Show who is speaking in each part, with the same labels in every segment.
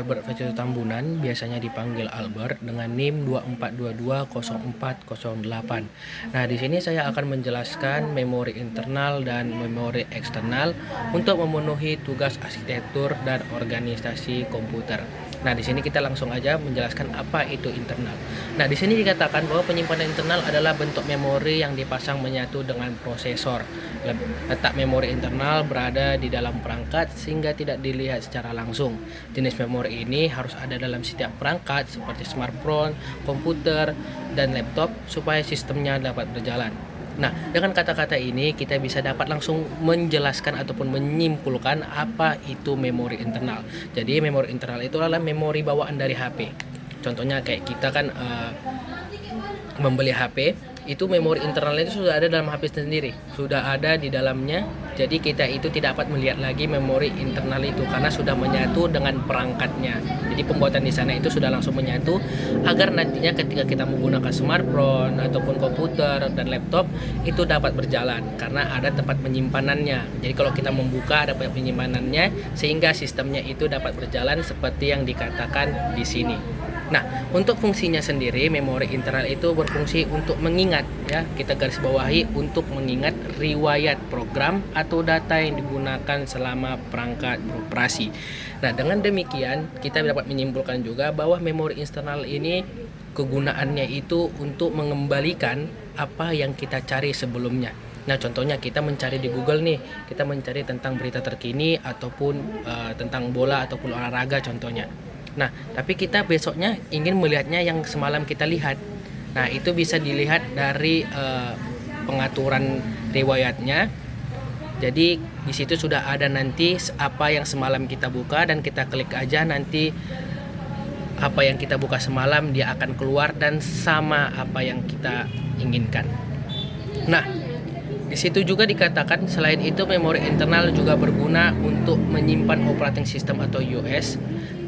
Speaker 1: Albert Faisal Tambunan, biasanya dipanggil Albert, dengan NIM 24220408. Nah, di sini saya akan menjelaskan memori internal dan memori eksternal untuk memenuhi tugas arsitektur dan organisasi komputer. Nah, di sini kita langsung aja menjelaskan apa itu internal. Nah, di sini dikatakan bahwa penyimpanan internal adalah bentuk memori yang dipasang menyatu dengan prosesor. Letak memori internal berada di dalam perangkat sehingga tidak dilihat secara langsung. Jenis memori ini harus ada dalam setiap perangkat seperti smartphone, komputer, dan laptop supaya sistemnya dapat berjalan. Nah, dengan kata-kata ini kita bisa dapat langsung menjelaskan ataupun menyimpulkan apa itu memori internal. Jadi memori internal itu adalah memori bawaan dari HP. Contohnya kayak kita kan membeli HP, itu memori internalnya itu sudah ada dalam HP sendiri, sudah ada di dalamnya. Jadi kita itu tidak dapat melihat lagi memori internal itu karena sudah menyatu dengan perangkatnya. Jadi pembuatan di sana itu sudah langsung menyatu agar nantinya ketika kita menggunakan smartphone ataupun komputer dan laptop itu dapat berjalan karena ada tempat penyimpanannya. Jadi kalau kita membuka ada penyimpanannya sehingga sistemnya itu dapat berjalan seperti yang dikatakan di sini. Nah, untuk fungsinya sendiri, memori internal itu berfungsi untuk mengingat, ya, kita garis bawahi, untuk mengingat riwayat program atau data yang digunakan selama perangkat beroperasi. Nah, dengan demikian kita dapat menyimpulkan juga bahwa memori internal ini kegunaannya itu untuk mengembalikan apa yang kita cari sebelumnya. Nah, contohnya kita mencari di Google nih, kita mencari tentang berita terkini ataupun tentang bola ataupun olahraga contohnya. Nah, tapi kita besoknya ingin melihatnya yang semalam kita lihat. Nah, itu bisa dilihat dari pengaturan riwayatnya. Jadi di situ sudah ada nanti apa yang semalam kita buka dan kita klik aja, nanti apa yang kita buka semalam dia akan keluar dan sama apa yang kita inginkan. Nah, di situ juga dikatakan selain itu memori internal juga berguna untuk menyimpan operating system atau OS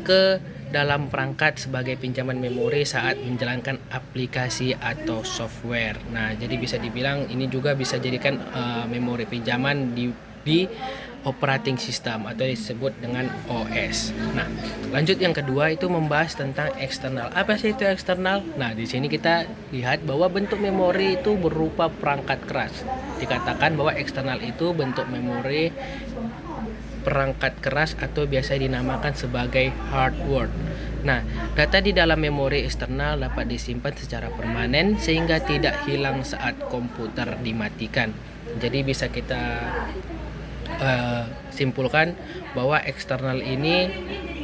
Speaker 1: ke dalam perangkat sebagai pinjaman memori saat menjalankan aplikasi atau software. Nah, jadi bisa dibilang ini juga bisa jadikan memori pinjaman di operating system atau disebut dengan OS. Nah, lanjut yang kedua itu membahas tentang eksternal. Apa sih itu eksternal? Nah, di sini kita lihat bahwa bentuk memori itu berupa perangkat keras. Dikatakan bahwa eksternal itu bentuk memori perangkat keras atau biasa dinamakan sebagai hardware. Nah, data di dalam memori eksternal dapat disimpan secara permanen sehingga tidak hilang saat komputer dimatikan. Jadi bisa kita simpulkan bahwa eksternal ini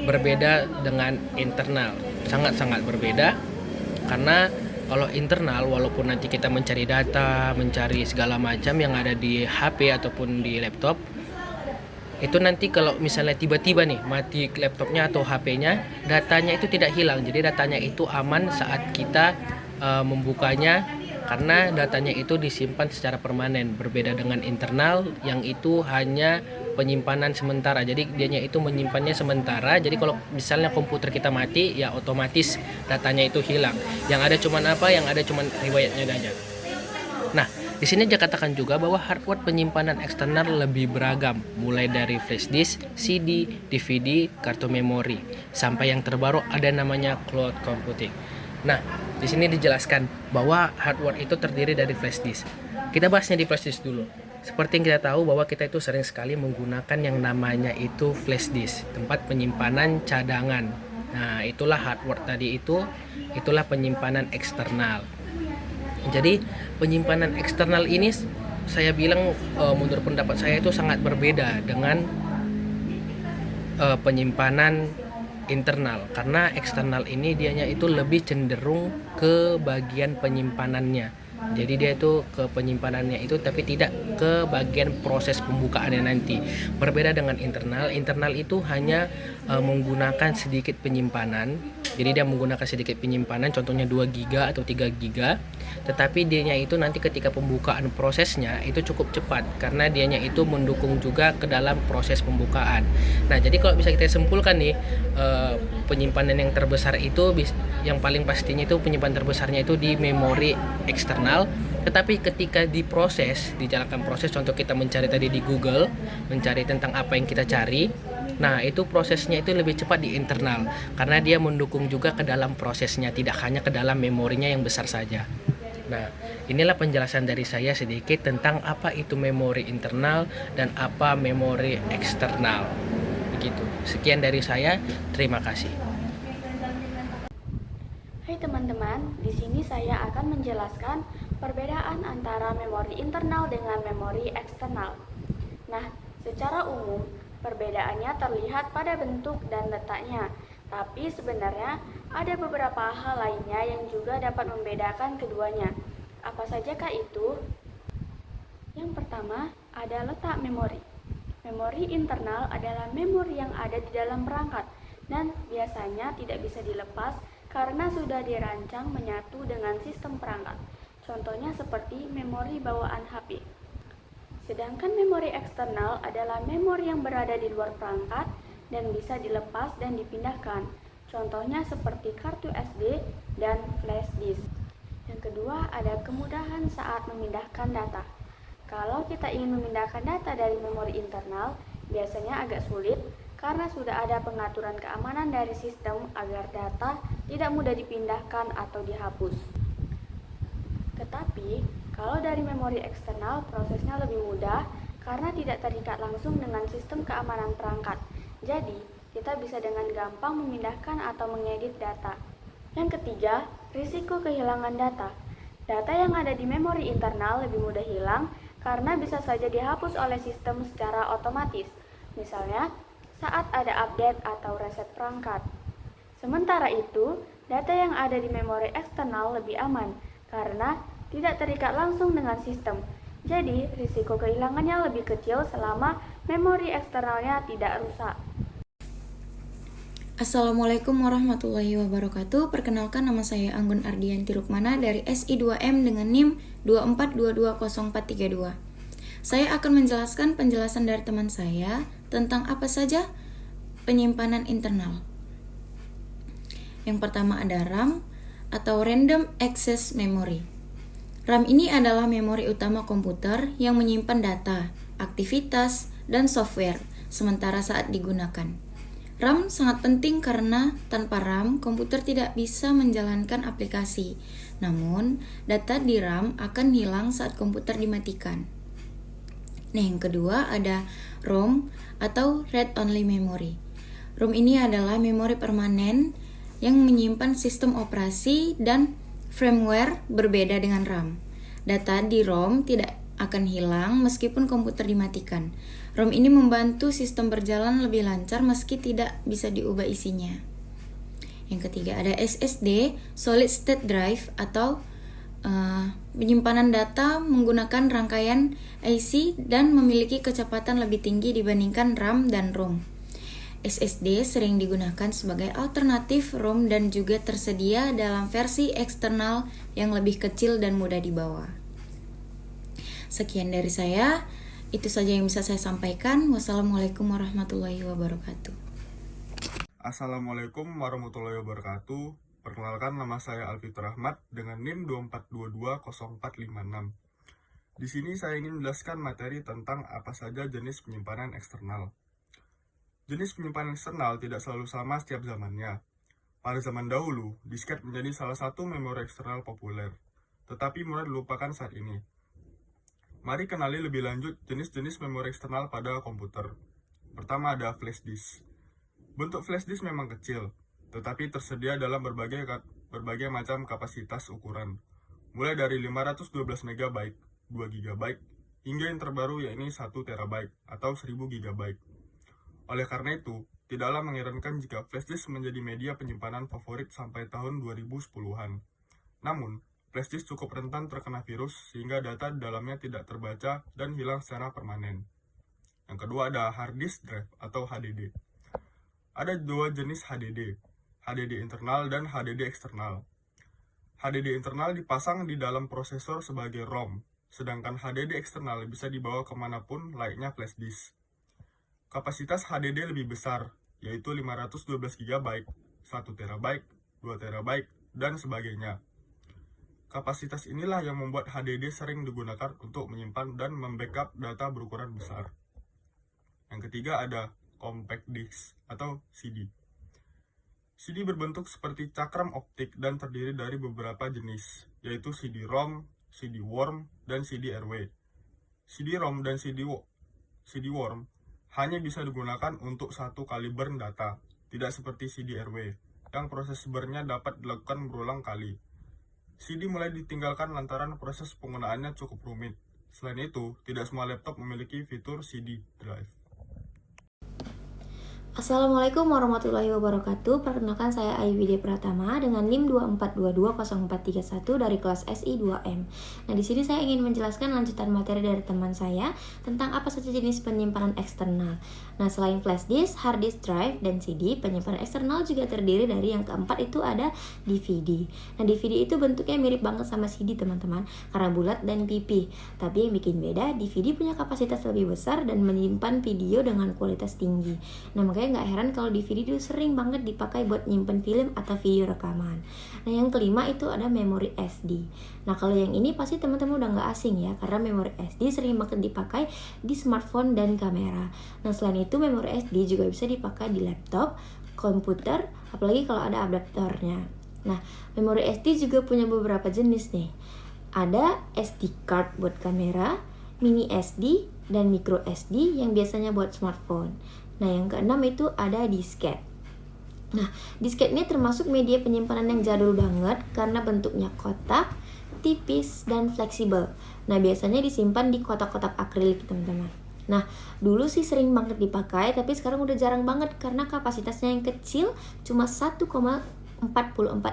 Speaker 1: berbeda dengan internal. Sangat-sangat berbeda karena kalau internal walaupun nanti kita mencari data, mencari segala macam yang ada di HP ataupun di laptop, itu nanti kalau misalnya tiba-tiba nih mati laptopnya atau HP-nya, datanya itu tidak hilang. Jadi datanya itu aman saat kita membukanya karena datanya itu disimpan secara permanen. Berbeda dengan internal yang itu hanya penyimpanan sementara. Jadi dianya itu menyimpannya sementara. Jadi kalau misalnya komputer kita mati, ya otomatis datanya itu hilang. Yang ada cuman apa? Yang ada cuman riwayatnya aja. Nah, di sini dikatakan juga bahwa hardware penyimpanan eksternal lebih beragam, mulai dari flash disk, CD, DVD, kartu memori, sampai yang terbaru ada namanya cloud computing. Nah, di sini dijelaskan bahwa hardware itu terdiri dari flash disk. Kita bahasnya di flash disk dulu. Seperti yang kita tahu bahwa kita itu sering sekali menggunakan yang namanya itu flash disk, tempat penyimpanan cadangan. Nah, itulah hardware tadi itulah penyimpanan eksternal. Jadi penyimpanan eksternal ini saya bilang menurut pendapat saya itu sangat berbeda dengan penyimpanan internal, karena eksternal ini dianya itu lebih cenderung ke bagian penyimpanannya. Jadi dia itu ke penyimpanannya itu tapi tidak ke bagian proses pembukaannya nanti. Berbeda dengan internal itu hanya menggunakan sedikit penyimpanan. Jadi dia menggunakan sedikit penyimpanan, contohnya 2 GB atau 3 GB. Tetapi dianya itu nanti ketika pembukaan prosesnya itu cukup cepat karena dianya itu mendukung juga ke dalam proses pembukaan. Nah, jadi kalau bisa kita simpulkan nih, penyimpanan yang terbesar itu yang paling pastinya itu penyimpanan terbesarnya itu di memori eksternal. Tetapi ketika dijalankan proses, contoh kita mencari tadi di Google, mencari tentang apa yang kita cari. Nah, itu prosesnya itu lebih cepat di internal karena dia mendukung juga ke dalam prosesnya, tidak hanya ke dalam memorinya yang besar saja. Nah, inilah penjelasan dari saya sedikit tentang apa itu memori internal dan apa memori eksternal. Begitu. Sekian dari saya. Terima kasih.
Speaker 2: Hai teman-teman, di sini saya akan menjelaskan perbedaan antara memori internal dengan memori eksternal. Nah, secara umum, perbedaannya terlihat pada bentuk dan letaknya, tapi sebenarnya ada beberapa hal lainnya yang juga dapat membedakan keduanya. Apa sajakah itu? Yang pertama, ada letak memori. Memori internal adalah memori yang ada di dalam perangkat dan biasanya tidak bisa dilepas karena sudah dirancang menyatu dengan sistem perangkat. Contohnya seperti memori bawaan HP. Sedangkan memori eksternal adalah memori yang berada di luar perangkat dan bisa dilepas dan dipindahkan. Contohnya seperti kartu SD dan flash disk. Yang kedua, ada kemudahan saat memindahkan data. Kalau kita ingin memindahkan data dari memori internal, biasanya agak sulit karena sudah ada pengaturan keamanan dari sistem agar data tidak mudah dipindahkan atau dihapus. Tetapi, kalau dari memori eksternal, prosesnya lebih mudah karena tidak terikat langsung dengan sistem keamanan perangkat. Jadi, kita bisa dengan gampang memindahkan atau mengedit data. Yang ketiga, risiko kehilangan data. Data yang ada di memori internal lebih mudah hilang karena bisa saja dihapus oleh sistem secara otomatis, misalnya saat ada update atau reset perangkat. Sementara itu, data yang ada di memori eksternal lebih aman karena tidak terikat langsung dengan sistem. Jadi, risiko kehilangannya lebih kecil selama memori eksternalnya tidak rusak.
Speaker 3: Assalamualaikum warahmatullahi wabarakatuh. Perkenalkan, nama saya Anggun Ardianti Rukmana dari SI2M dengan NIM 2422042. Saya akan menjelaskan penjelasan dari teman saya tentang apa saja penyimpanan internal. Yang pertama ada RAM atau Random Access Memory. RAM ini adalah memori utama komputer yang menyimpan data, aktivitas, dan software sementara saat digunakan. RAM sangat penting karena tanpa RAM, komputer tidak bisa menjalankan aplikasi. Namun, data di RAM akan hilang saat komputer dimatikan. Nah, yang kedua ada ROM atau Read Only Memory. ROM ini adalah memori permanen yang menyimpan sistem operasi dan firmware berbeda dengan RAM. Data di ROM tidak akan hilang meskipun komputer dimatikan. ROM ini membantu sistem berjalan lebih lancar meski tidak bisa diubah isinya. Yang ketiga ada SSD, Solid State Drive atau penyimpanan data menggunakan rangkaian IC dan memiliki kecepatan lebih tinggi dibandingkan RAM dan ROM. SSD sering digunakan sebagai alternatif ROM dan juga tersedia dalam versi eksternal yang lebih kecil dan mudah dibawa. Sekian dari saya. Itu saja yang bisa saya sampaikan. Wassalamualaikum warahmatullahi wabarakatuh.
Speaker 4: Assalamualaikum warahmatullahi wabarakatuh. Perkenalkan, nama saya Alfitur Rahmat dengan NIM 2422046. Di sini saya ingin menjelaskan materi tentang apa saja jenis penyimpanan eksternal. Jenis penyimpanan eksternal tidak selalu sama setiap zamannya. Pada zaman dahulu, disket menjadi salah satu memori eksternal populer, tetapi mulai dilupakan saat ini. Mari kenali lebih lanjut jenis-jenis memori eksternal pada komputer. Pertama ada flash disk. Bentuk flash disk memang kecil, tetapi tersedia dalam berbagai macam kapasitas ukuran. Mulai dari 512 MB, 2 GB, hingga yang terbaru yakni 1 TB atau 1000 GB. Oleh karena itu, tidaklah mengherankan jika flash disk menjadi media penyimpanan favorit sampai tahun 2010-an. Namun, flash disk cukup rentan terkena virus sehingga data di dalamnya tidak terbaca dan hilang secara permanen. Yang kedua ada hard disk drive atau HDD. Ada dua jenis HDD, HDD internal dan HDD eksternal. HDD internal dipasang di dalam prosesor sebagai ROM, sedangkan HDD eksternal bisa dibawa kemanapun layaknya flash disk. Kapasitas HDD lebih besar, yaitu 512 GB, 1 TB, 2 TB, dan sebagainya. Kapasitas inilah yang membuat HDD sering digunakan untuk menyimpan dan membackup data berukuran besar. Yang ketiga ada compact disc atau CD. CD berbentuk seperti cakram optik dan terdiri dari beberapa jenis, yaitu CD-ROM, CD-WORM, dan CD-RW. CD-ROM dan CD-WORM hanya bisa digunakan untuk satu kaliber data, tidak seperti CD-RW, yang proses sebarnya dapat dilakukan berulang kali. CD mulai ditinggalkan lantaran proses penggunaannya cukup rumit. Selain itu, tidak semua laptop memiliki fitur CD drive.
Speaker 3: Assalamualaikum warahmatullahi wabarakatuh. Perkenalkan saya Ayu Widya Pratama dengan NIM 2422041 dari kelas SI2M. Nah, di sini saya ingin menjelaskan lanjutan materi dari teman saya tentang apa saja jenis penyimpanan eksternal. Nah, selain flash disk, hard disk drive, dan CD, penyimpanan eksternal juga terdiri dari yang keempat itu ada DVD. Nah, DVD itu bentuknya mirip banget sama CD, teman-teman, karena bulat dan pipih. Tapi yang bikin beda, DVD punya kapasitas lebih besar dan menyimpan video dengan kualitas tinggi. Nah, makanya nggak heran kalau DVD itu sering banget dipakai buat nyimpen film atau video rekaman. Nah, yang kelima itu ada memori SD. Nah, kalau yang ini pasti teman-teman udah nggak asing ya, karena memori SD sering banget dipakai di smartphone dan kamera. Nah, selain itu memori SD juga bisa dipakai di laptop, komputer, apalagi kalau ada adaptornya. Nah, memori SD juga punya beberapa jenis nih. Ada SD card buat kamera, mini SD, dan micro SD yang biasanya buat smartphone. Nah, yang keenam itu ada disket. Nah, disket ini termasuk media penyimpanan yang jadul banget karena bentuknya kotak, tipis, dan fleksibel. Nah, biasanya disimpan di kotak-kotak akrilik, teman-teman. Nah, dulu sih sering banget dipakai, tapi sekarang udah jarang banget karena kapasitasnya yang kecil, cuma 1,44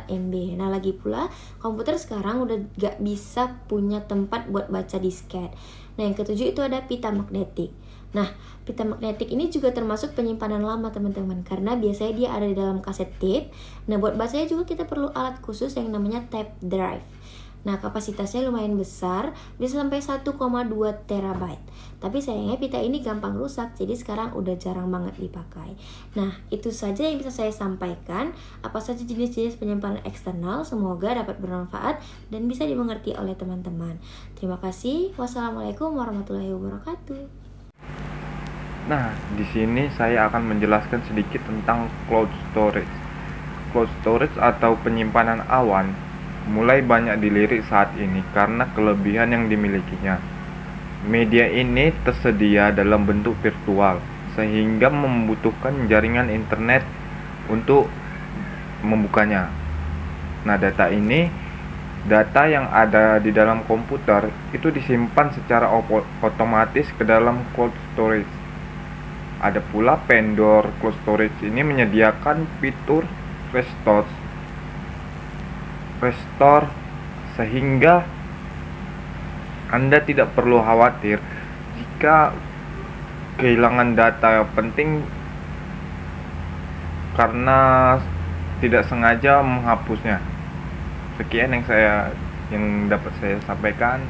Speaker 3: MB. Nah, lagi pula komputer sekarang udah gak bisa punya tempat buat baca disket. Nah, yang ketujuh itu ada pita magnetik. Nah, pita magnetik ini juga termasuk penyimpanan lama, teman-teman, karena biasanya dia ada di dalam kaset tape. Nah, buat bacanya juga kita perlu alat khusus yang namanya tape drive. Nah, kapasitasnya lumayan besar, bisa sampai 1,2 terabyte. Tapi sayangnya pita ini gampang rusak, jadi sekarang udah jarang banget dipakai. Nah, itu saja yang bisa saya sampaikan. Apa saja jenis-jenis penyimpanan eksternal, semoga dapat bermanfaat dan bisa dimengerti oleh teman-teman. Terima kasih. Wassalamualaikum warahmatullahi wabarakatuh.
Speaker 5: Nah, di sini saya akan menjelaskan sedikit tentang cloud storage. Cloud storage atau penyimpanan awan mulai banyak dilirik saat ini karena kelebihan yang dimilikinya. Media ini tersedia dalam bentuk virtual, sehingga membutuhkan jaringan internet untuk membukanya. Nah, data yang ada di dalam komputer itu disimpan secara otomatis ke dalam cloud storage. Ada pula vendor cloud storage ini menyediakan fitur restore sehingga Anda tidak perlu khawatir jika kehilangan data penting karena tidak sengaja menghapusnya. Sekian yang dapat saya sampaikan.